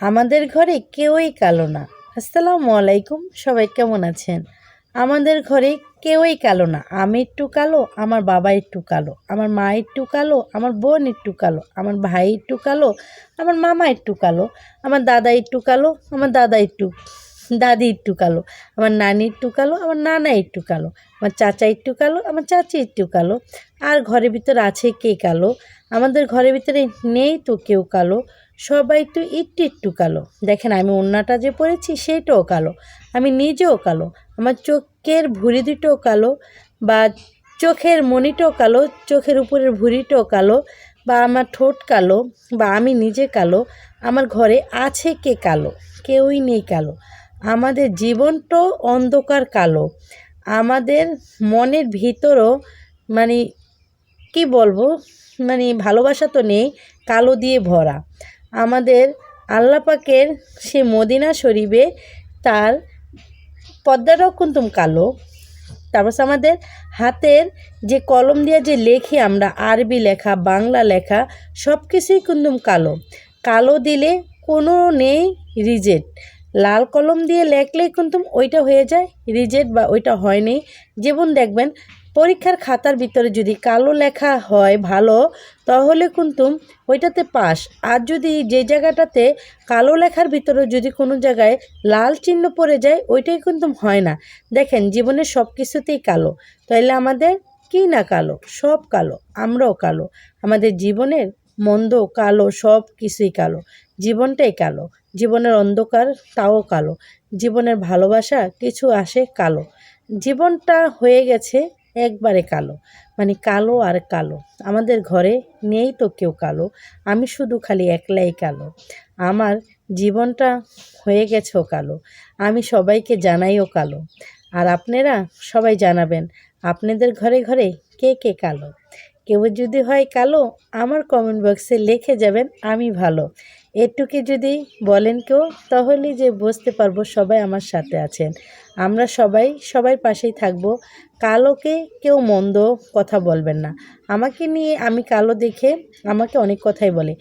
আমাদের ঘরে কেউই কালো না। আসসালামু আলাইকুম, সবাই কেমন আছেন? আমাদের ঘরে কেউই কালো না। আমি একটু কালো, আমার বাবা একটু কালো, আমার মা একটু কালো, আমার বোন একটু কালো, আমার ভাই একটু কালো, আমার মামা একটু কালো, আমার দাদা একটু কালো, আমার দাদি একটু কালো, আমার নানি একটু কালো, আমার নানা একটু কালো, আমার চাচা একটু কালো, আমার চাচি একটু কালো। আর ঘরের ভিতরে আছে কে কালো? আমাদের ঘরের ভিতরে নেই তো কেউ কালো, সবাই তো একটু একটু কালো। দেখেন আমি ওড়নাটা যে পরেছি সেইটাও কালো, আমি নিজেও কালো, আমার চোখের ভুঁড়ি দুটোও কালো, বা চোখের মণিটাও কালো, চোখের উপরের ভুঁড়িটাও কালো, বা আমার ঠোঁট কালো, বা আমি নিজে কালো। আমার ঘরে আছে কে কালো? কেউই নেই কালো। আমাদের জীবনটাও অন্ধকার কালো। আমাদের মনের ভিতরও মানে কি বলবো, ভালোবাসা তো নেই, কালো দিয়ে ভরা। আমাদের আল্লাহ পাকের সে মদিনা শরীফে তার পর্দাটাও কিন্তু কালো। তারপর আমাদের হাতের যে কলম দিয়ে যে লেখি আমরা, আরবি লেখা, বাংলা লেখা, সব কিছুই কিন্তু কালো। কালো দিলে কোনো নেই রিজেক্ট। লাল কলম দিয়ে লেখলেই কিন্তু ওইটা হয়ে যায় রিজেক্ট, বা ওইটা হয়নি। যেমন দেখবেন পরীক্ষার খাতার ভিতরে যদি কালো লেখা হয় ভালো, তাহলে কিন্তু ওইটাতে পাস। আর যদি যে জায়গাটাতে কালো লেখার ভিতরে যদি কোনো জায়গায় লাল চিহ্ন পড়ে যায়, ওইটাই কিন্তু হয় না। দেখেন জীবনের সব কিছুতেই কালো, তাইলে আমাদের কি না কালো? সব কালো, আমরাও কালো। আমাদের জীবনের মন্দ কালো, সব কিছুই কালো। জীবনটাই কালো, জীবনের অন্ধকার তাও কালো, জীবনের ভালোবাসা কিছু আসে কালো। জীবনটা হয়ে গেছে একবারে কালো, কালো আর কালো। আমাদের ঘরে নেই তো কেউ কালো, আমি শুধু খালি একলাই কালো। আমার জীবনটা হয়ে গেছেও কালো, আমি সবাইকে জানাইও কালো। আর আপনারা সবাই জানাবেন আপনাদের ঘরে ঘরে কে কে কালো। কেউ যদি হয় কালো, আমার কমেন্ট বক্সে লিখে যাবেন আমি ভালো। এটুকু যদি বলেন কেউ, তাহলে যে বুঝতে পারবো সবাই আমার সাথে আছেন। আমরা সবাই সবার পাশেই থাকবো। কালোকে কেউ মন্দ কথা বলবেন না। আমাকে নিয়ে আমি কালো দেখে আমাকে অনেক কথাই বলে।